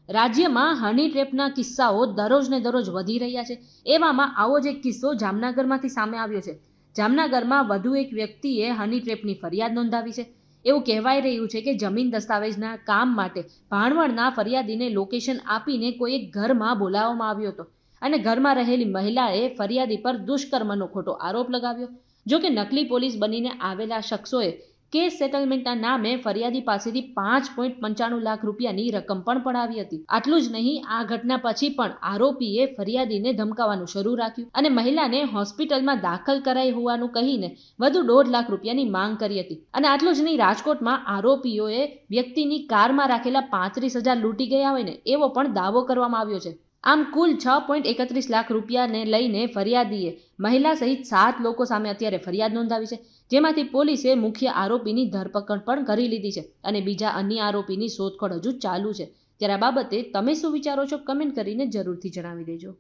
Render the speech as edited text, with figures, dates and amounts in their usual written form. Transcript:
રાજ્યમાં હની ટ્રેપના કિસ્સાઓ દરરોજને દરરોજ વધી રહ્યા છે. એવામાં આવો જ એક કિસ્સો જામનગરમાંથી સામે આવ્યો છે. જામનગરમાં વધુ એક વ્યક્તિએ હની ટ્રેપની ફરિયાદ નોંધાવી છે. એવું કહેવાઈ રહ્યું છે કે જમીન દસ્તાવેજના કામ માટે ભાણવડના ફરિયાદીને લોકેશન આપીને કોઈ એક ઘરમાં બોલાવવામાં આવ્યો હતો અને ઘરમાં રહેલી મહિલાએ ફરિયાદી પર દુષ્કર્મનો ખોટો આરોપ લગાવ્યો. જો કે નકલી પોલીસ બનીને આવેલા શખ્સોએ કેસ સેટલમેન્ટના નામે ફરિયાદી પાસેથી 5.95 લાખ રૂપિયાની રકમ પણ પડાવી હતી. આટલું જ નહીં, આ ઘટના પછી પણ આરોપીએ ફરિયાદીને ધમકાવવાનું શરૂ રાખ્યું અને મહિલાને હોસ્પિટલમાં દાખલ કરાઈ હોવાનું કહીને વધુ 1.5 લાખ રૂપિયાની માંગ કરી હતી. અને આટલું જ નહીં, રાજકોટમાં આરોપીઓએ વ્યક્તિની કારમાં રાખેલા 35,000 લૂંટી ગયા હોય ને એવો પણ દાવો કરવામાં આવ્યો છે. આમ કુલ 6.31 લાખ રૂપિયાને લઈને ફરિયાદીએ મહિલા સહિત 7 લોકો સામે અત્યારે ફરિયાદ નોંધાવી છે, જેમાંથી પોલીસે મુખ્ય આરોપીની ધરપકડ પણ કરી લીધી છે અને બીજા અન્ય આરોપીની શોધખોળ હજુ ચાલુ છે. ત્યારે આ બાબતે તમે શું વિચારો છો? કમેન્ટ કરીને જરૂરથી જણાવી દેજો.